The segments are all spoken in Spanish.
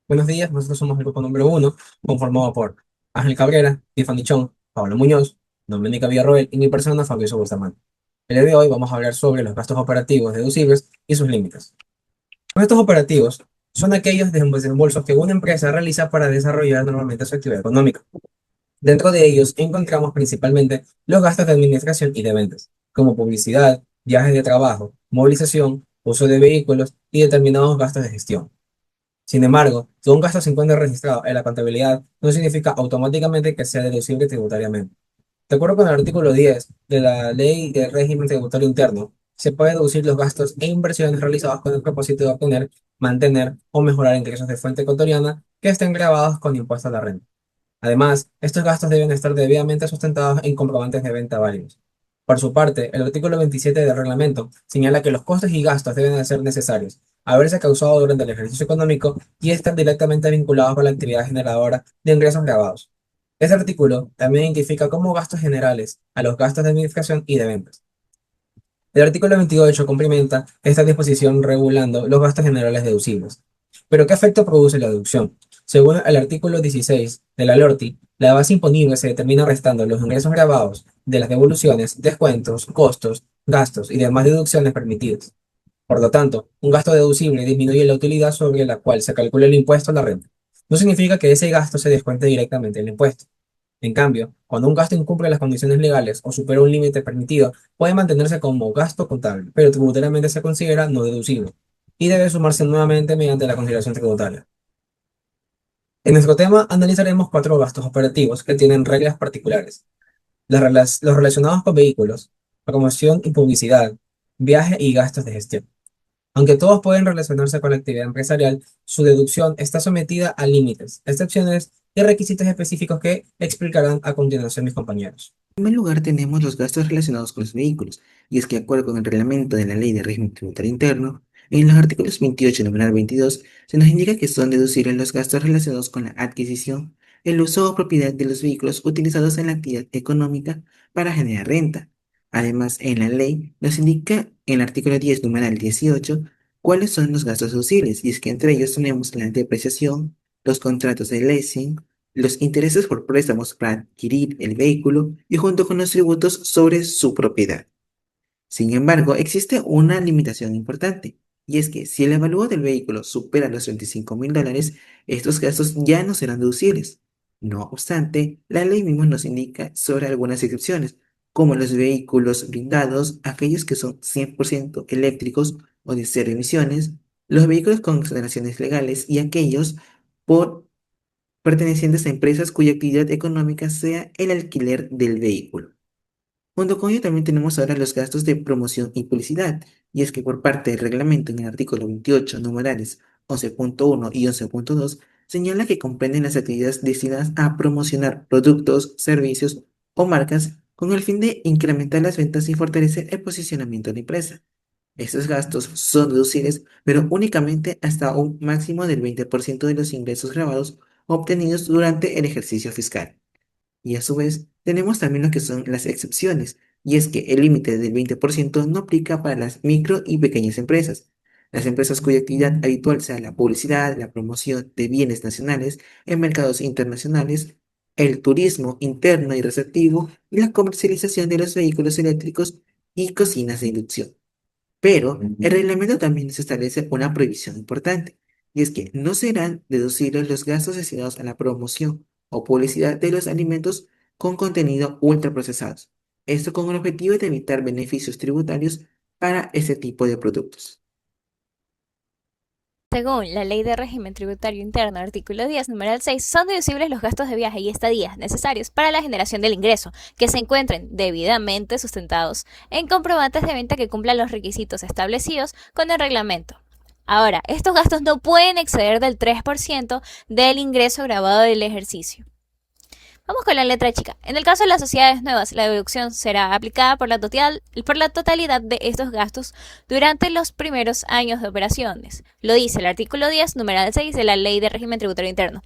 Buenos días, nosotros somos el grupo número uno, conformado por Ángel Cabrera, Tiffany Chong, Pablo Muñoz, Doménica Villarroel y mi persona, Fabioso Bustamante. El día de hoy vamos a hablar sobre los gastos operativos deducibles y sus límites. Los gastos operativos son aquellos desembolsos que una empresa realiza para desarrollar normalmente su actividad económica. Dentro de ellos encontramos principalmente los gastos de administración y de ventas, como publicidad, viajes de trabajo, movilización, uso de vehículos y determinados gastos de gestión. Sin embargo, si un gasto se encuentra registrado en la contabilidad, no significa automáticamente que sea deducible tributariamente. De acuerdo con el artículo 10 de la Ley de Régimen Tributario Interno, se puede deducir los gastos e inversiones realizados con el propósito de obtener, mantener o mejorar ingresos de fuente ecuatoriana que estén grabados con impuesto a la renta. Además, estos gastos deben estar debidamente sustentados en comprobantes de venta válidos. Por su parte, el artículo 27 del reglamento señala que los costos y gastos deben de ser necesarios, haberse causado durante el ejercicio económico y estar directamente vinculados con la actividad generadora de ingresos grabados. Este artículo también identifica como gastos generales a los gastos de administración y de ventas. El artículo 28 complementa esta disposición regulando los gastos generales deducibles. ¿Pero qué efecto produce la deducción? Según el artículo 16 de la LORTI, la base imponible se determina restando los ingresos grabados de las devoluciones, descuentos, costos, gastos y demás deducciones permitidas. Por lo tanto, un gasto deducible disminuye la utilidad sobre la cual se calcula el impuesto a la renta. No significa que ese gasto se descuente directamente del impuesto. En cambio, cuando un gasto incumple las condiciones legales o supera un límite permitido, puede mantenerse como gasto contable, pero tributariamente se considera no deducible y debe sumarse nuevamente mediante la consideración tributaria. En nuestro tema analizaremos cuatro gastos operativos que tienen reglas particulares. Los relacionados con vehículos, promoción y publicidad, viaje y gastos de gestión. Aunque todos pueden relacionarse con la actividad empresarial, su deducción está sometida a límites, excepciones y requisitos específicos que explicarán a continuación mis compañeros. En primer lugar, tenemos los gastos relacionados con los vehículos, y es que, de acuerdo con el reglamento de la Ley de Régimen Tributario Interno, en los artículos 28 y numeral 22, se nos indica que son deducibles los gastos relacionados con la adquisición, el uso o propiedad de los vehículos utilizados en la actividad económica para generar renta. Además, en la ley nos indica en el artículo 10, numeral 18, cuáles son los gastos deducibles, y es que entre ellos tenemos la depreciación, los contratos de leasing, los intereses por préstamos para adquirir el vehículo y junto con los tributos sobre su propiedad. Sin embargo, existe una limitación importante, y es que si el avalúo del vehículo supera los $25.000, estos gastos ya no serán deducibles. No obstante, la ley misma nos indica sobre algunas excepciones, como los vehículos blindados, aquellos que son 100% eléctricos o de cero emisiones, los vehículos con exoneraciones legales y aquellos por pertenecientes a empresas cuya actividad económica sea el alquiler del vehículo. Junto con ello también tenemos ahora los gastos de promoción y publicidad, y es que por parte del reglamento en el artículo 28, numerales 11.1 y 11.2, señala que comprenden las actividades destinadas a promocionar productos, servicios o marcas con el fin de incrementar las ventas y fortalecer el posicionamiento de la empresa. Estos gastos son deducibles, pero únicamente hasta un máximo del 20% de los ingresos grabados obtenidos durante el ejercicio fiscal. Y a su vez, tenemos también lo que son las excepciones, y es que el límite del 20% no aplica para las micro y pequeñas empresas. Las empresas cuya actividad habitual sea la publicidad, la promoción de bienes nacionales en mercados internacionales, el turismo interno y receptivo y la comercialización de los vehículos eléctricos y cocinas de inducción. Pero el reglamento también nos establece una prohibición importante, y es que no serán deducibles los gastos destinados a la promoción o publicidad de los alimentos con contenido ultraprocesados. Esto con el objetivo de evitar beneficios tributarios para este tipo de productos. Según la Ley de Régimen Tributario Interno, artículo 10, numeral 6, son deducibles los gastos de viaje y estadías necesarios para la generación del ingreso, que se encuentren debidamente sustentados en comprobantes de venta que cumplan los requisitos establecidos con el reglamento. Ahora, estos gastos no pueden exceder del 3% del ingreso grabado del ejercicio. Vamos con la letra chica. En el caso de las sociedades nuevas, la deducción será aplicada por la totalidad de estos gastos durante los primeros años de operaciones. Lo dice el artículo 10, numeral 6 de la Ley de Régimen Tributario Interno.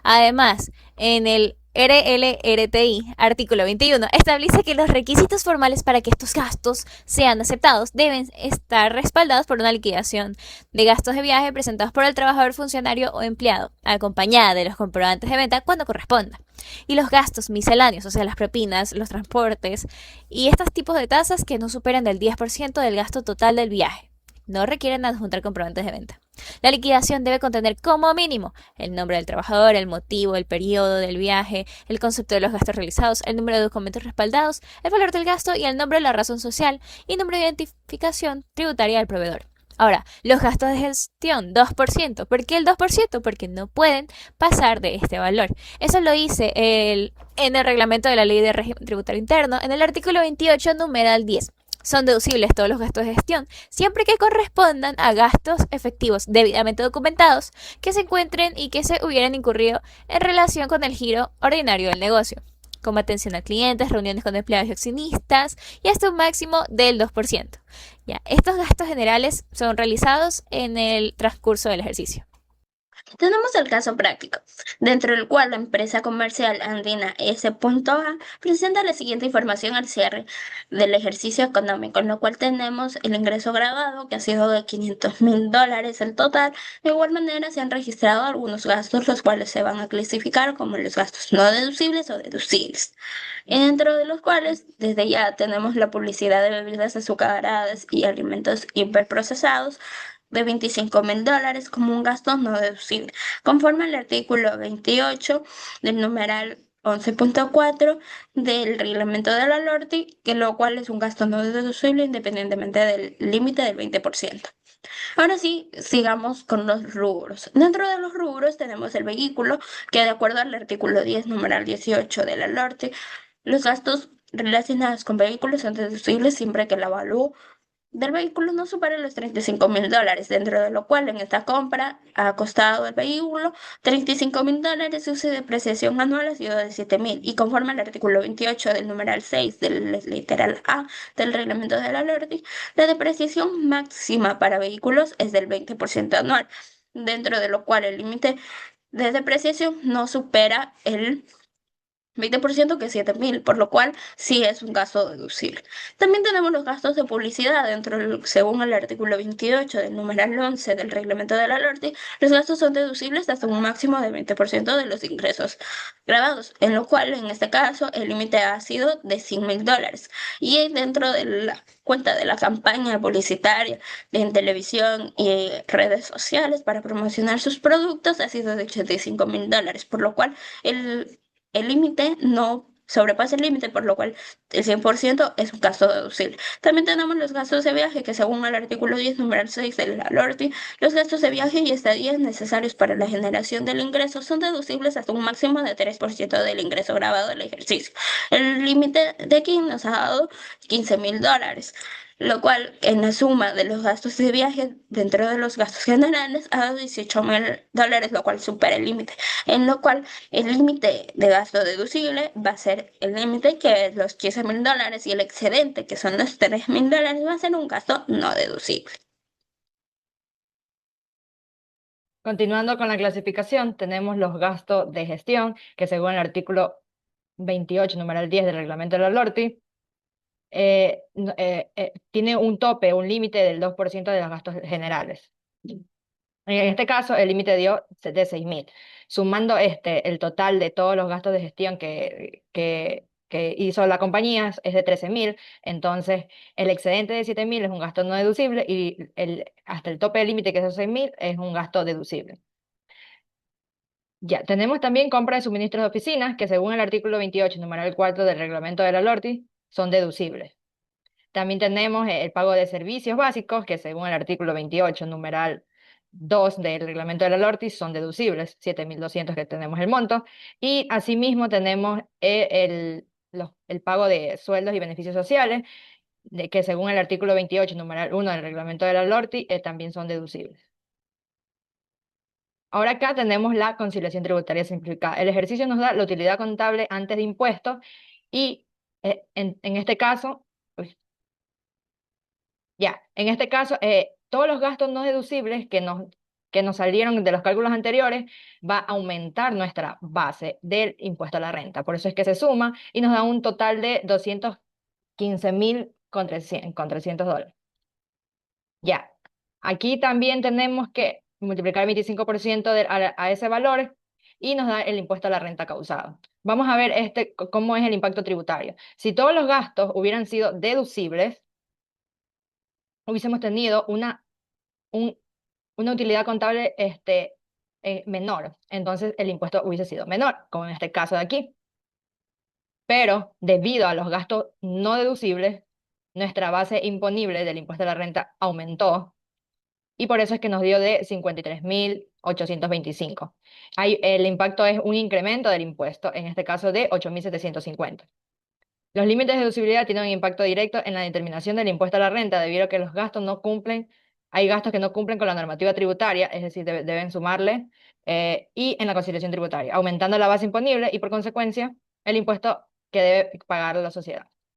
Además, en el RLRTI, artículo 21, establece que los requisitos formales para que estos gastos sean aceptados deben estar respaldados por una liquidación de gastos de viaje presentados por el trabajador, funcionario o empleado, acompañada de los comprobantes de venta cuando corresponda. Y los gastos misceláneos, o sea, las propinas, los transportes y estos tipos de tasas que no superen del 10% del gasto total del viaje. No requieren adjuntar comprobantes de venta. La liquidación debe contener como mínimo el nombre del trabajador, el motivo, el periodo del viaje, el concepto de los gastos realizados, el número de documentos respaldados, el valor del gasto y el nombre de la razón social y número de identificación tributaria del proveedor. Ahora, los gastos de gestión, 2%. ¿Por qué el 2%? Porque no pueden pasar de este valor. Eso lo dice en el reglamento de la Ley de Régimen Tributario Interno, en el artículo 28, numeral 10. Son deducibles todos los gastos de gestión, siempre que correspondan a gastos efectivos debidamente documentados que se encuentren y que se hubieran incurrido en relación con el giro ordinario del negocio, como atención a clientes, reuniones con empleados y accionistas, y hasta un máximo del 2%. Ya, estos gastos generales son realizados en el transcurso del ejercicio. Tenemos el caso práctico, dentro del cual la empresa comercial andina S.A presenta la siguiente información al cierre del ejercicio económico, en lo cual tenemos el ingreso grabado, que ha sido de $500.000 en total. De igual manera, se han registrado algunos gastos, los cuales se van a clasificar como los gastos no deducibles o deducibles, dentro de los cuales desde ya tenemos la publicidad de bebidas azucaradas y alimentos hiperprocesados, de $25.000 como un gasto no deducible, conforme al artículo 28 del numeral 11.4 del reglamento de la LORTI, que lo cual es un gasto no deducible independientemente del límite del 20%. Ahora sí, sigamos con los rubros. Dentro de los rubros tenemos el vehículo, que de acuerdo al artículo 10, numeral 18 de la LORTI, los gastos relacionados con vehículos son deducibles siempre que el avalúo del vehículo no supera los $35.000, dentro de lo cual en esta compra ha costado el vehículo $35.000 y su depreciación anual ha sido de $7.000, y conforme al artículo 28 del numeral 6 del literal A del reglamento de la LORTI, la depreciación máxima para vehículos es del 20% anual, dentro de lo cual el límite de depreciación no supera el 20%, que es 7.000, por lo cual sí es un gasto deducible. También tenemos los gastos de publicidad según el artículo 28 del numeral 11 del reglamento de la LORTI, los gastos son deducibles hasta un máximo de 20% de los ingresos grabados, en lo cual en este caso el límite ha sido de $100.000. Y dentro de la cuenta de la campaña publicitaria en televisión y redes sociales para promocionar sus productos ha sido de $85.000, por lo cual el límite no sobrepasa el límite, por lo cual el 100% es un gasto deducible. También tenemos los gastos de viaje, que según el artículo 10, numeral 6 de la LORTI, los gastos de viaje y estadías necesarios para la generación del ingreso son deducibles hasta un máximo de 3% del ingreso grabado del ejercicio. El límite de aquí nos ha dado $15.000, lo cual en la suma de los gastos de viaje dentro de los gastos generales ha dado $18.000, lo cual supera el límite, en lo cual el límite de gasto deducible va a ser el límite, que es los $15.000, y el excedente, que son los $3.000, va a ser un gasto no deducible. Continuando con la clasificación, tenemos los gastos de gestión, que según el artículo 28, numeral 10 del reglamento de la LORTI, tiene un tope, un límite del 2% de los gastos generales. En este caso, el límite dio de 6.000. Sumando el total de todos los gastos de gestión que hizo la compañía es de 13.000. Entonces, el excedente de 7.000 es un gasto no deducible y hasta el tope del límite, que es de 6.000, es un gasto deducible. Ya, tenemos también compra de suministros de oficinas, que según el artículo 28, numeral 4 del reglamento de la LORTI, son deducibles. También tenemos el pago de servicios básicos, que según el artículo 28, numeral 2 del reglamento de la LORTI, son deducibles, 7.200 que tenemos el monto. Y asimismo tenemos el pago de sueldos y beneficios sociales, que según el artículo 28, numeral 1 del reglamento de la LORTI, también son deducibles. Ahora acá tenemos la conciliación tributaria simplificada. El ejercicio nos da la utilidad contable antes de impuestos y en este caso, en este caso, todos los gastos no deducibles que que nos salieron de los cálculos anteriores, va a aumentar nuestra base del impuesto a la renta. Por eso es que se suma y nos da un total de 215.000 con 300 dólares. Ya, aquí también tenemos que multiplicar el 25% a ese valor y nos da el impuesto a la renta causado. Vamos a ver cómo es el impacto tributario. Si todos los gastos hubieran sido deducibles, hubiésemos tenido una utilidad contable menor. Entonces el impuesto hubiese sido menor, como en este caso de aquí. Pero debido a los gastos no deducibles, nuestra base imponible del impuesto a la renta aumentó y por eso es que nos dio de 53.825. El impacto es un incremento del impuesto, en este caso de 8.750. Los límites de deducibilidad tienen un impacto directo en la determinación del impuesto a la renta debido a que los gastos no cumplen, hay gastos que no cumplen con la normativa tributaria, es decir, deben sumarle, y en la conciliación tributaria, aumentando la base imponible y por consecuencia el impuesto que debe pagar la sociedad.